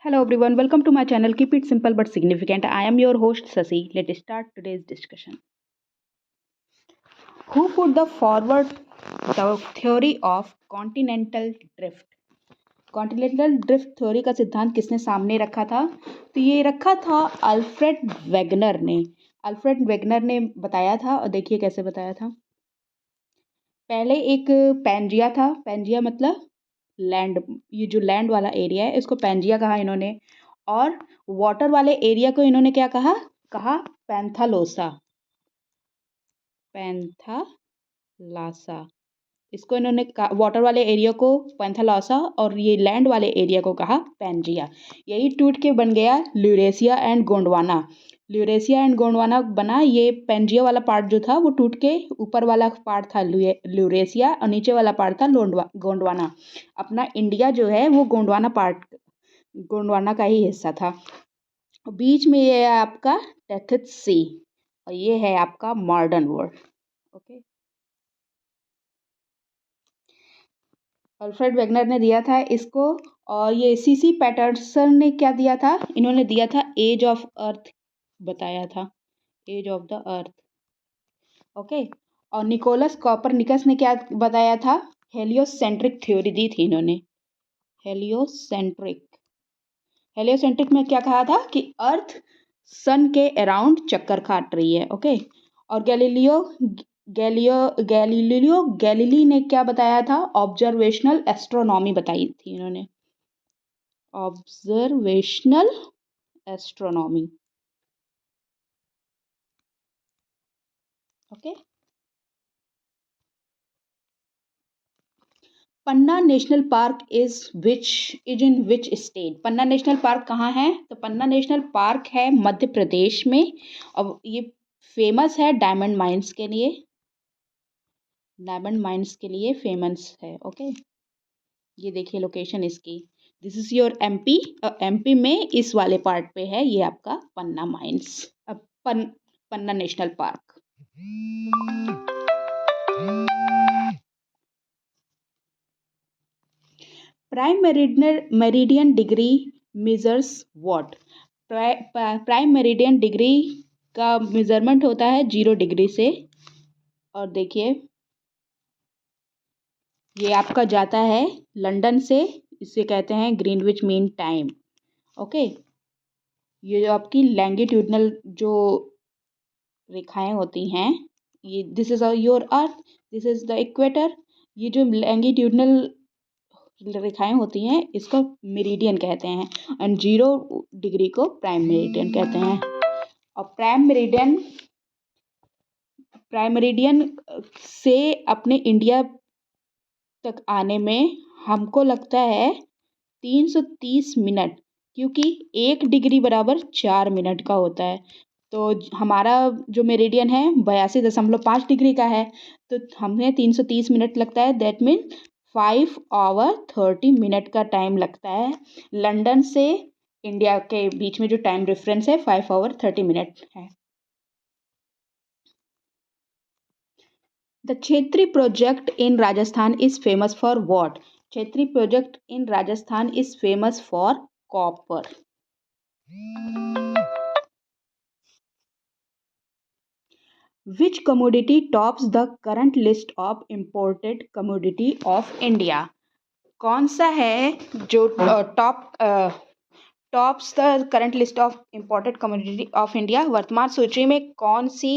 Hello everyone, welcome to my channel. Keep it simple but significant. I am your host Sasi. Let's start today's discussion. Who put the forward the theory of continental drift? Continental drift theory का सिद्धांत किसने सामने रखा था? तो ये रखा था अल्फ्रेड वेगनर ने। अल्फ्रेड वेगनर ने बताया था, और देखिए कैसे बताया था। पहले एक पैंजिया था। पैंजिया मतलब लैंड, ये जो लैंड वाला एरिया है इसको पैंजिया कहा इन्होंने। और वाटर वाले एरिया को इन्होंने क्या कहा? पैंथालोसा। पैंथालासा, इसको इन्होंने वाटर वाले एरिया को पैंथालोसा और ये लैंड वाले एरिया को कहा पैंजिया। यही टूट के बन गया ल्यूरेशिया एंड गोंडवाना। ल्यूरेशिया एंड गोंडवाना बना। ये पैंजिया वाला पार्ट जो था वो टूट के ऊपर वाला पार्ट था ल्यूरेशिया और नीचे वाला पार्ट था गोंडवाना। अपना इंडिया जो है वो गोंडवाना का ही हिस्सा था। बीच में ये है आपका टेथिस सी और ये है आपका modern world. Okay, Alfred Wegener ने दिया था इसको। और ये सीसी पैटरसन ने क्या दिया था? इन्होंने दिया था एज ऑफ अर्थ, बताया था age of the earth. Okay, और निकोलस कॉपरनिकस ने क्या बताया था? हेलियोसेंट्रिक थ्योरी दी थी इन्होंने। हेलियोसेंट्रिक में क्या कहा था कि अर्थ सन के अराउंड चक्कर काट रही है। ओके, और गैलीली ने क्या बताया था? ऑब्जर्वेशनल एस्ट्रोनॉमी बताई थी इन्होंने। Observational astronomy. Okay, Panna national park is in which state? Panna national park कहाँ है? तो पन्ना नेशनल पार्क है मध्य प्रदेश में। और ये फेमस है डायमंड माइंस के लिए। डायमंड माइंस के लिए फेमस है। ओके, ये देखिए लोकेशन इसकी। This is your MP. MP में इस वाले पार्ट पे है ये आपका Panna mines, Panna national park. Prime meridian degree measures what? Prime meridian degree का मेजरमेंट होता है 0 डिग्री से। और देखिए ये आपका जाता है लंदन से, इसे कहते हैं ग्रीनविच मीन टाइम। ओके, ये जो आपकी लैंगिट्यूडनल जो रेखाएं होती हैं, ये this is your earth, this is the equator. ये जो लैंगिट्यूडनल रेखाएं होती हैं इसको मेरिडियन कहते हैं, एंड 0 डिग्री को प्राइम मेरिडियन कहते हैं। और प्राइम मेरिडियन से अपने इंडिया तक आने में हमको लगता है 330 मिनट, क्योंकि 1 डिग्री बराबर 4 मिनट का होता है। तो हमारा जो मेरिडियन है 82.5 डिग्री का है, तो हमें 330 मिनट लगता है। दैट मीन 5 आवर 30 मिनट का टाइम लगता है। लंदन से इंडिया के बीच में जो टाइम डिफरेंस है 5 आवर 30 मिनट है। The Khetri project in Rajasthan is famous for what? Khetri project in Rajasthan is famous for copper. Which commodity tops the current list of imported commodity of India? कौन सा है जो tops the current list of imported commodity of India? वर्तमान सूची में कौन सी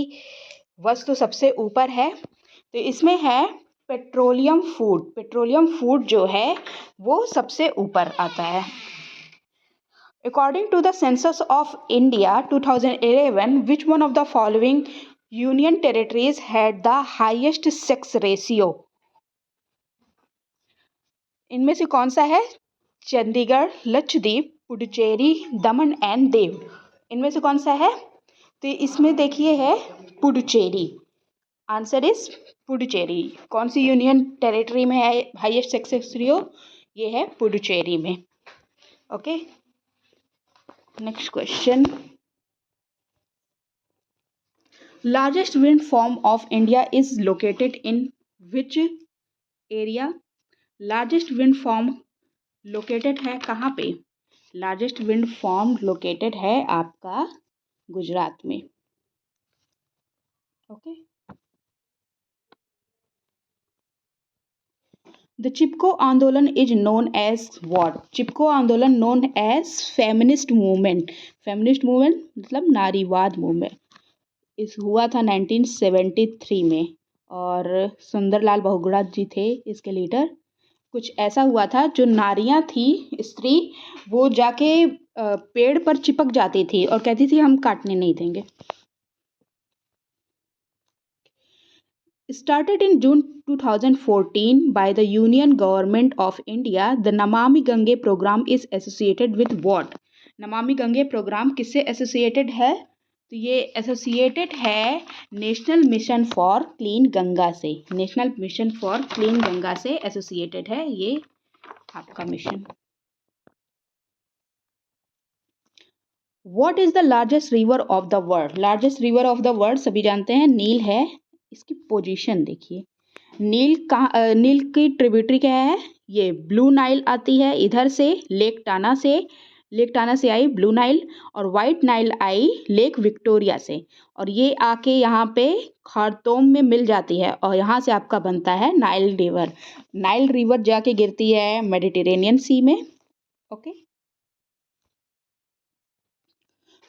वस्तु सबसे ऊपर है? तो इसमें है पेट्रोलियम फूड। पेट्रोलियम फूड जो है वो सबसे ऊपर आता है। According to the census of India 2011, which one of the following union territories had the highest sex ratio? इनमें से कौन सा है? चंडीगढ़, लक्षद्वीप, पुडुचेरी, दमन एंड दीव। इनमें से कौन सा है? तो इसमें देखिए है पुडुचेरी। Answer is Puducherry. कौन सी यूनियन टेरिटरी में है हाईएस्ट सेक्स रेशियो? ये है पुडुचेरी में। Okay, next question. Largest wind farm of India is located in which area? Largest wind farm located है कहाँ पे? लार्जेस्ट विंड फार्म लोकेटेड है आपका गुजरात में। ओके। द चिपको आंदोलन is known as what? Chipko आंदोलन known as feminist movement. Feminist movement मतलब नारीवाद मूवमेंट। इस हुआ था 1973 में और सुंदरलाल बहुगुणा जी थे इसके लीडर। कुछ ऐसा हुआ था, जो नारियां थी, स्त्री, वो जाके पेड़ पर चिपक जाती थी और कहती थी हम काटने नहीं देंगे। Started in June 2014 by the Union Government of India, the Namami Gange program is associated with what? Namami Gange programme किससे एसोसिएटेड है? तो ये एसोसिएटेड है national mission for clean Ganga से। National mission for clean Ganga से एसोसिएटेड है ये आपका mission. What is the largest river of the world? Largest river of the world सभी जानते हैं नील है। इसकी पोजीशन देखिए, नील की ट्रिब्यूटरी क्या है? ये ब्लू नाइल आती है इधर से, लेक टाना से आई ब्लू नाइल, और वाइट नाइल आई लेक विक्टोरिया से, और ये आके यहाँ पे खारतोम में मिल जाती है और यहाँ से आपका बनता है नाइल रिवर। नाइल रिवर जाके गिरती है मेडिटेरेनियन सी में। Okay.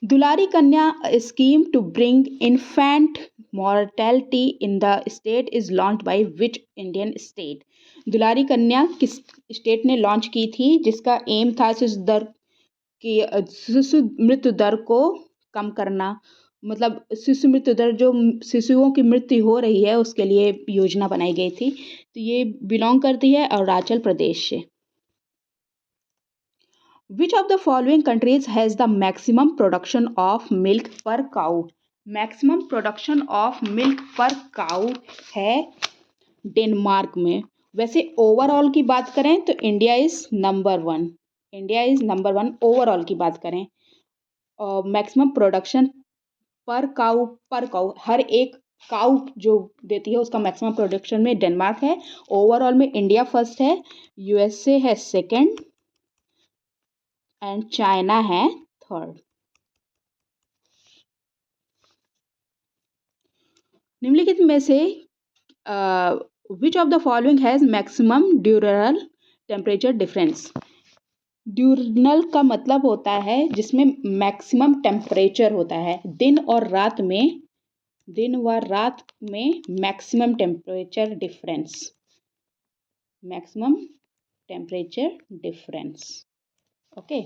Dulari Kanya scheme to bring infant mortality in the state is launched by which Indian state? दुलारी कन्या किस स्टेट ने लॉन्च की थी, जिसका एम था शिशु मृत्यु दर को कम करना, मतलब शिशु मृत्यु दर, जो शिशुओं की मृत्यु हो रही है उसके लिए योजना बनाई गई थी। तो ये बिलोंग करती है अरुणाचल प्रदेश से। Which of the following countries has the maximum production of milk per cow? Maximum production of milk पर काउ है डेनमार्क में। वैसे ओवरऑल की बात करें तो India is number one overall की बात करें। मैक्सिमम प्रोडक्शन पर काउ हर एक काउ जो देती है उसका मैक्सिमम प्रोडक्शन में डेनमार्क है। ओवरऑल में इंडिया फर्स्ट है, यूएसए है सेकंड एंड चाइना है थर्ड। निम्नलिखित में से विच of the following has maximum ड्यूरल temperature difference? Diurnal का मतलब होता है जिसमें मैक्सिमम टेम्परेचर होता है, दिन व रात में मैक्सिमम टेम्परेचर डिफरेंस। ओके,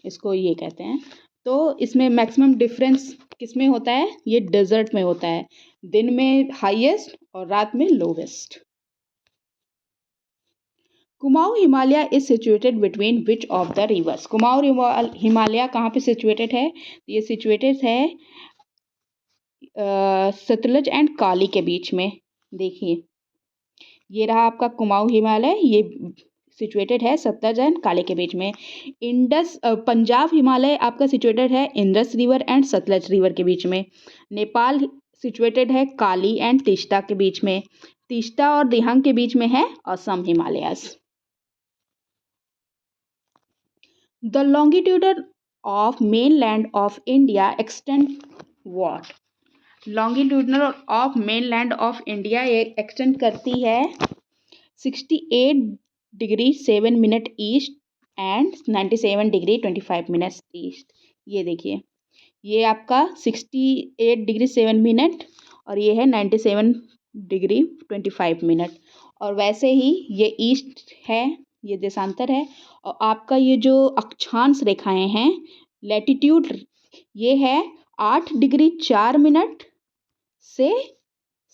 इसको ये कहते हैं। तो इसमें मैक्सिमम डिफरेंस किस में होता है? ये डेजर्ट में होता है, दिन में हाईएस्ट और रात में lowest. Kumaon Himalaya is situated between which of the reverse? Kumaon Himalaya कहाँ पे सिचुएटेड है? ये सिचुएटेड है सतलज एंड काली के बीच में। देखिए, ये रहा आपका कुमाऊं हिमालय, ये सिचुएटेड है सतलज एंड काली के बीच में। पंजाब हिमालय आपका सिचुएटेड है Indus river and Sutlej river के बीच में। नेपाल सिचुएटेड है काली एंड तीस्ता के बीच में। तीस्ता और दिहंग के बीच में है Assam Himalayas. The longitude of mainland of India extend what? Longitudinal of mainland of India ये एक्सटेंड करती है 68 degree 7 minute east and 97 degree 25 minutes east. ये देखिए, ये आपका 68 डिग्री 7 मिनट और ये है 97 डिग्री 25 मिनट। और वैसे ही ये ईस्ट है, ये देशांतर है, और आपका ये जो अक्षांश रेखाएं हैं लैटिट्यूड, ये है 8 डिग्री 4 मिनट से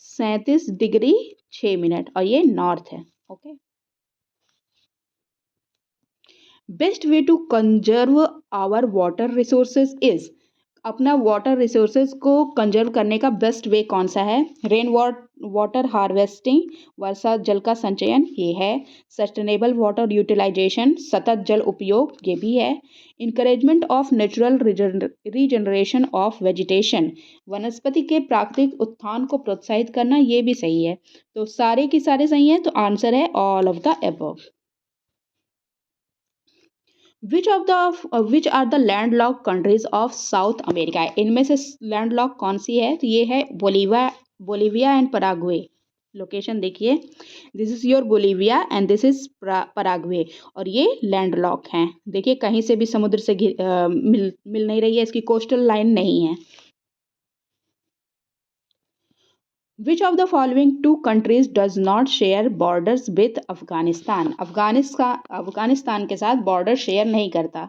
37 डिग्री 6 मिनट और ये नॉर्थ है। Okay. Best way to conserve our water resources is? अपना वाटर रिसोर्सेज को कंजर्व करने का बेस्ट वे कौन सा है? रेन वाटर हार्वेस्टिंग, वर्षा जल का संचयन, ये है। सस्टेनेबल वाटर यूटिलाइजेशन, सतत जल उपयोग, ये भी है। Encouragement of natural regeneration of vegetation, वनस्पति के प्राकृतिक उत्थान को प्रोत्साहित करना, ये भी सही है। तो सारे की सारे सही हैं, तो आंसर है all of the above. Which are the landlock countries of South America. इनमें से लैंडलॉक कौन सी है? तो ये है बोलीविया एंड पराग्वे। लोकेशन देखिए, this is your Bolivia and दिस इज पराग्वे, और ये लैंडलॉक हैं। देखिए कहीं से भी समुद्र से मिल नहीं रही है, इसकी कोस्टल लाइन नहीं है। Which of the following two countries does not share borders with Afghanistan? Afghanistan के साथ बॉर्डर शेयर नहीं करता।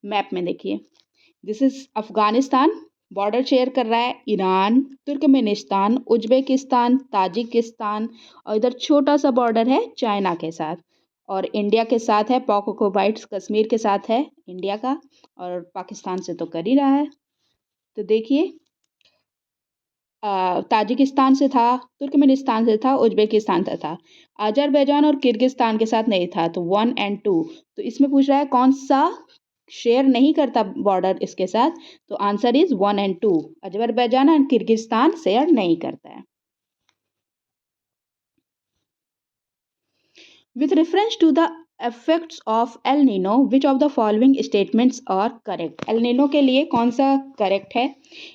मैप में देखिए, this is Afghanistan, border share कर रहा है ईरान, तुर्कमेनिस्तान, उज्बेकिस्तान, ताजिकिस्तान, और इधर छोटा सा बॉर्डर है चाइना के साथ। और इंडिया के साथ है पॉकोबाइट्स, कश्मीर के साथ है इंडिया का, और पाकिस्तान से तो कर ही रहा है। तो देखिए, ताजिकिस्तान से था, तुर्कमेनिस्तान से था, उज्बेकिस्तान से था। अजरबैजान और किर्गिस्तान के साथ नहीं था, तो 1 एंड 2। तो इसमें पूछ रहा है कौन सा शेयर नहीं करता बॉर्डर इसके साथ, तो answer is 1 and 2। Azerbaijan and Kyrgyzstan share नहीं करता है। With reference to the effects of El Nino, which of the following statements are correct? El Nino के लिए कौन सा correct है?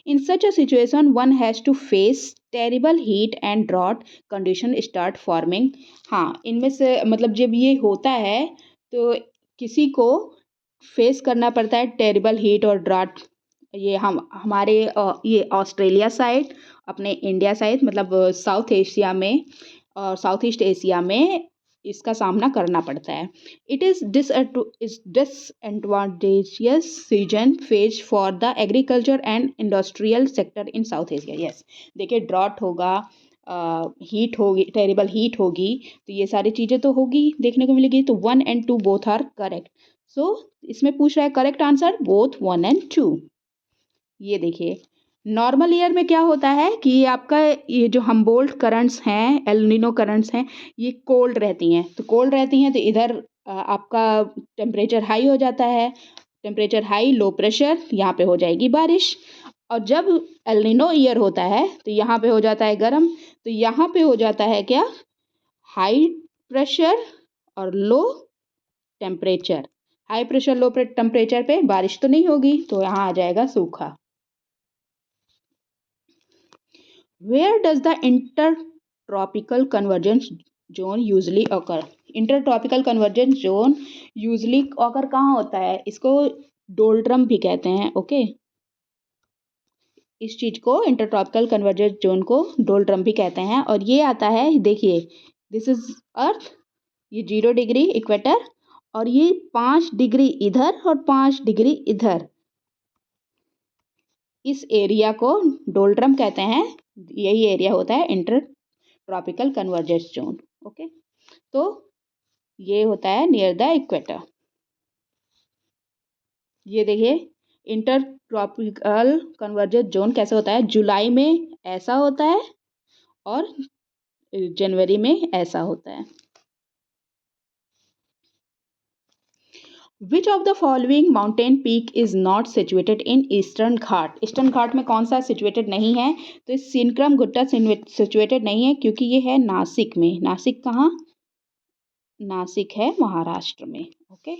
In such a situation, one has to face terrible heat and drought condition start forming. हाँ, इनमें से मतलब जब ये होता है तो किसी को फेस करना पड़ता है टेरिबल हीट और ड्राट। ये हमारे ये ऑस्ट्रेलिया साइड, अपने इंडिया साइड, मतलब साउथ एशिया में और साउथ ईस्ट एशिया में इसका सामना करना पड़ता है। It is disadvantageous season phase for the agriculture and industrial sector in south Asia. Yes, देखिए ड्रॉट होगा, हीट होगी, टेरिबल हीट होगी, तो ये सारी चीज़ें तो होगी, देखने को मिलेगी। तो 1 एंड 2 बोथ आर करेक्ट। सो इसमें पूछ रहा है करेक्ट आंसर बोथ 1 एंड 2। ये देखिए, नॉर्मल ईयर में क्या होता है कि आपका ये जो हमबोल्ट करंट्स हैं, एल नीनो करंट्स हैं, ये कोल्ड रहती हैं। तो कोल्ड रहती हैं तो इधर आपका टेम्परेचर हाई हो जाता है, टेम्परेचर हाई, लो प्रेशर, यहाँ पे हो जाएगी बारिश। और जब एल नीनो ईयर होता है तो यहाँ पे हो जाता है गर्म, तो यहाँ पे हो जाता है क्या, हाई प्रेशर और low temperature. High pressure low temperature पे बारिश तो नहीं होगी, तो यहाँ आ जाएगा सूखा। Where does the intertropical convergence zone usually occur? Intertropical convergence zone usually occur कहाँ होता है? इसको डोल्ड्रम भी कहते हैं। ओके, इस चीज को इंटरट्रॉपिकल कन्वर्जेंस जोन को डोल्ड्रम भी कहते हैं। और ये आता है, देखिए दिस इज अर्थ, ये 0 डिग्री इक्वेटर, और ये 5 डिग्री इधर और 5 डिग्री इधर, इस एरिया को डोल्ड्रम कहते हैं। यही एरिया होता है inter tropical convergence zone. Okay, तो ये होता है नियर द इक्वेटर। ये देखिए, इंटर ट्रॉपिकल कन्वर्जेंस जोन कैसे होता है, जुलाई में ऐसा होता है और जनवरी में ऐसा होता है। Which of the following mountain peak is not situated in eastern Ghat? Eastern Ghat में कौन सा सिचुएटेड नहीं है? तो सिनक्रम गुट्टा सिचुएटेड नहीं है, क्योंकि ये है नासिक में। नासिक कहाँ? नासिक है महाराष्ट्र में। Okay,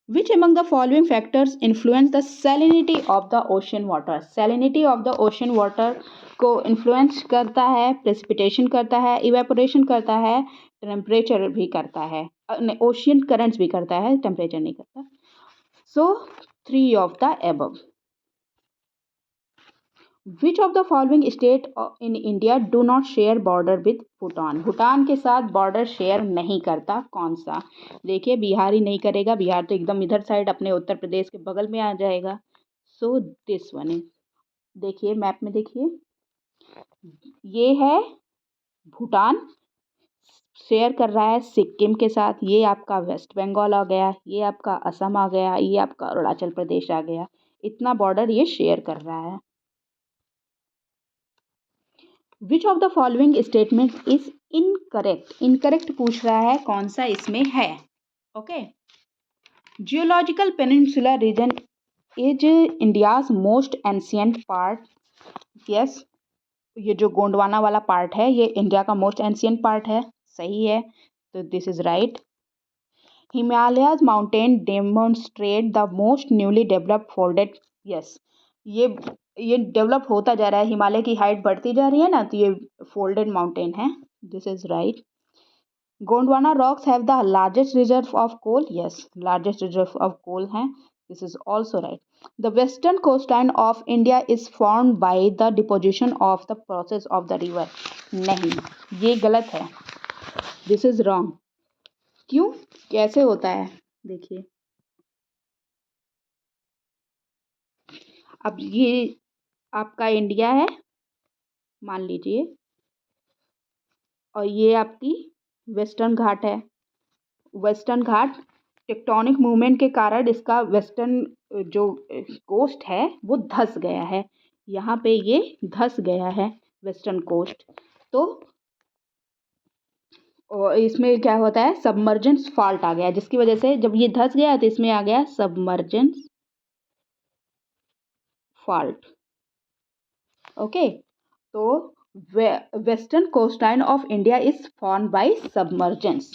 Which among the following factors influence the salinity of the ocean water? Salinity of the ocean water को influence करता है, precipitation करता है, evaporation करता है, temperature भी करता है, ocean currents भी करता है, temperature नहीं करता। So 3 of the above. Which of the following state in India do not share border with Bhutan? Bhutan के साथ बॉर्डर शेयर नहीं करता, कौन सा? देखिए, बिहार ही नहीं करेगा, बिहार तो एकदम इधर साइड अपने उत्तर प्रदेश के बगल में आ जाएगा। सो दिस वन इज, देखिए मैप में देखिए, ये है भूटान, शेयर कर रहा है सिक्किम के साथ, ये आपका वेस्ट बंगाल आ गया, ये आपका असम आ गया, ये आपका अरुणाचल प्रदेश आ गया। इतना बॉर्डर ये शेयर कर रहा है। Which of the following statement is incorrect? Incorrect पूछ रहा है, कौन सा इसमें है? Okay, geological peninsular reason is India's most ancient part. Yes, ये जो गोंडवाना वाला पार्ट है ये इंडिया का मोस्ट एंशियंट पार्ट है, सही है, तो this is right. Himalayas mountain demonstrate the most newly developed folded. Yes, ये ये डेवलप होता जा रहा है, हिमालय की हाइट बढ़ती जा रही है ना, तो ये फोल्डेड माउंटेन है। This is right. Gondwana rocks have the largest reserve of coal. Yes, largest reserve of coal है। This is also right. The western coastline of India is formed by the deposition of the process of the river. नहीं, ये गलत है। This is wrong. क्यों, कैसे होता है, देखिए। अब ये आपका इंडिया है मान लीजिए, और ये आपकी वेस्टर्न घाट है। वेस्टर्न घाट टेक्टोनिक मूवमेंट के कारण इसका वेस्टर्न जो कोस्ट है वो धंस गया है। यहाँ पे ये धंस गया है वेस्टर्न कोस्ट। तो और इसमें क्या होता है, सबमर्जेंस फॉल्ट आ गया, जिसकी वजह से जब ये धंस गया तो इसमें आ गया सबमर्जेंस फॉल्ट। ओके, तो western coastline of India is form by submergence.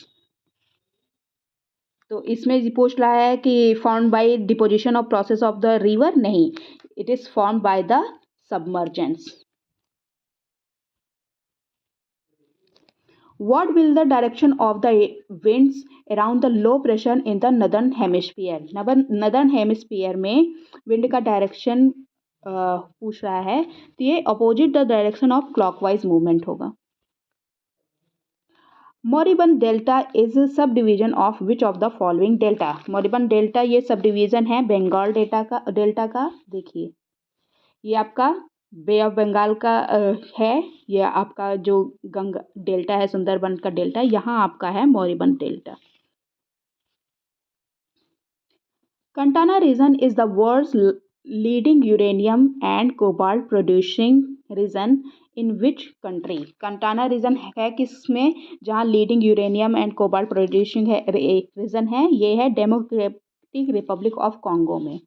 तो इसमें पूछ रहा है कि form by deposition of process of the river, नहीं, it is form by the submergence. What will the direction of the winds around the low pressure in the northern hemisphere? Northern hemisphere में wind का direction पूछ रहा है, तो ये opposite the direction of clockwise movement होगा। Moribund delta is subdivision of which of the following delta. Moribund delta ये sub division है बंगाल डेल्टा का। देखिए, ये आपका बे ऑफ बंगाल का है, ये आपका जो गंगा डेल्टा है, सुंदरबन का डेल्टा, यहाँ आपका है moribund delta. Katanga region is the world's leading uranium and cobalt producing region in which country. Katanga region है किसमें, जहाँ leading uranium and cobalt producing है रीजन है, ये है डेमोक्रेटिक रिपब्लिक ऑफ कॉन्गो में।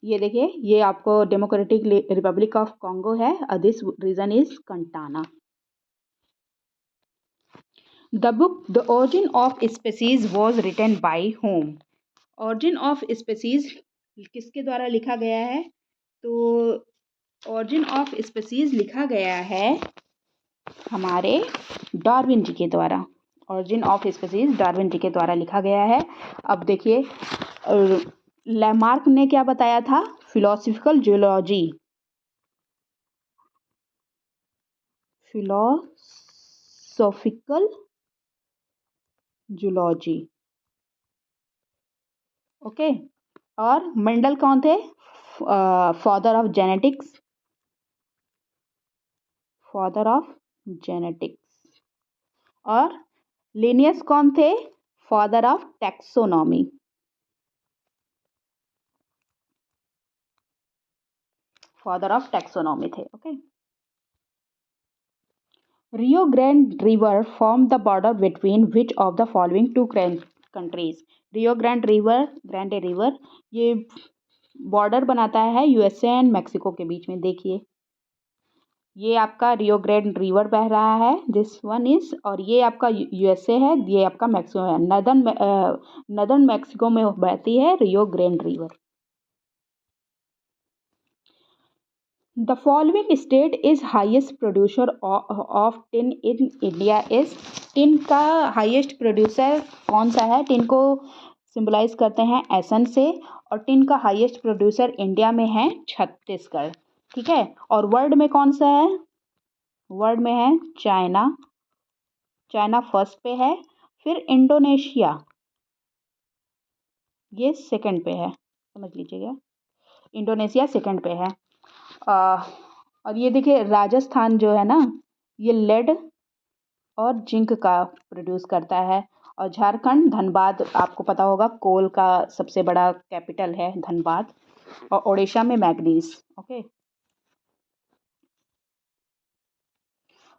ये देखिए, ये आपको डेमोक्रेटिक रिपब्लिक ऑफ कॉन्गो है, this region is Katanga. The book the origin of species was written by whom. Origin of species किसके द्वारा लिखा गया है, तो ओरिजिन ऑफ स्पीसीज लिखा गया है हमारे डार्विन जी के द्वारा। ओरिजिन ऑफ स्पीसीज डार्विन जी के द्वारा लिखा गया है। अब देखिए, लैमार्क ने क्या बताया था, philosophical zoology, philosophical zoology. Okay, और मेंडल कौन थे, father of genetics, father of genetics. और लिनियस कौन थे, father of taxonomy, father of taxonomy थे। Okay, Rio Grande river form the border between which of the following two countries. Rio Grande river ये border बनाता है USA and Mexico के बीच में। देखिए, ये आपका रियो ग्रैंड रिवर बह रहा है, दिस वन इज, और ये आपका यूएसए है, ये आपका मैक्सिको है। नदर्न मैक्सिको में बहती है Rio Grande river. The following state is highest producer of tin in India is। Tin का हाईएस्ट प्रोड्यूसर कौन सा है, टिन को सिंबलाइज करते हैं एसन से, और टिन का हाईएस्ट प्रोड्यूसर इंडिया में है छत्तीसगढ़। ठीक है, और वर्ल्ड में कौन सा है, वर्ल्ड में है चाइना, चाइना फर्स्ट पे है, फिर इंडोनेशिया ये सेकंड पे है, समझ लीजिएगा, इंडोनेशिया सेकंड पे है। और ये देखिए, राजस्थान जो है ना, ये लेड और जिंक का प्रोड्यूस करता है, और झारखंड धनबाद, आपको पता होगा कोल का सबसे बड़ा कैपिटल है धनबाद, और ओडिशा में manganese. Okay,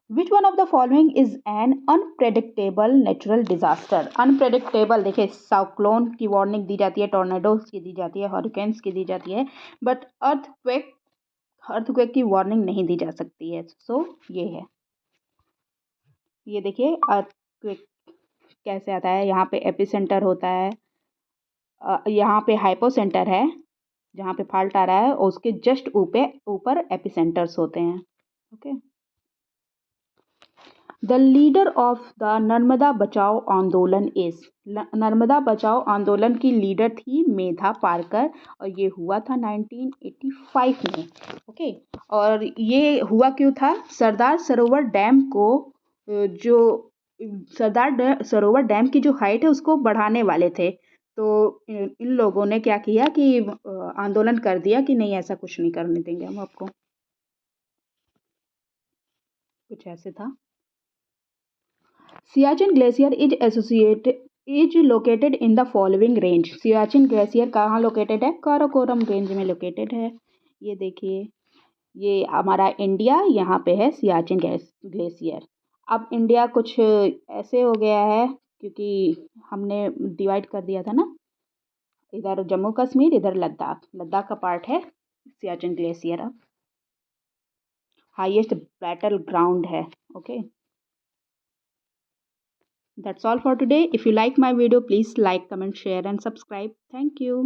which one of the following is an unpredictable natural disaster. Unpredictable, देखिए, साइक्लोन की वार्निंग दी जाती है, टोर्नेडोज की दी जाती है, हरिकेन्स की दी जाती है, बट अर्थक्वेक की वार्निंग नहीं दी जा सकती है। सो ये है, ये देखिए, अर्थक्वेक कैसे आता है, यहाँ पे एपिसेंटर होता है, यहाँ पे हाइपोसेंटर है जहाँ पे फॉल्ट आ रहा है, और उसके जस्ट ऊपर एपिसेंटर्स होते हैं। Okay. The leader of the Narmada बचाओ आंदोलन इज, नर्मदा बचाओ आंदोलन की लीडर थी मेधा पारकर, और ये हुआ था 1985 में। ओके। और ये हुआ क्यों था? सरदार सरोवर डैम को जो सरोवर डैम की जो हाइट है उसको बढ़ाने वाले थे। तो इन लोगों ने क्या किया कि आंदोलन कर दिया कि नहीं, ऐसा कुछ नहीं करने देंगे हम आपको। कुछ ऐसे था। Siachen glacier is located in the following range. Siachen glacier कहाँ लोकेटेड है? काराकोरम रेंज में लोकेटेड है। ये देखिए, ये हमारा इंडिया, यहाँ पे है सियाचिन ग्लेशियर। अब इंडिया कुछ ऐसे हो गया है क्योंकि हमने डिवाइड कर दिया था ना, इधर जम्मू कश्मीर, इधर लद्दाख, लद्दाख का पार्ट है सियाचिन ग्लेशियर। अब हाईएस्ट बैटल ग्राउंड है। Okay, that's all for today. If you like my video, please like, comment, share and subscribe. Thank you.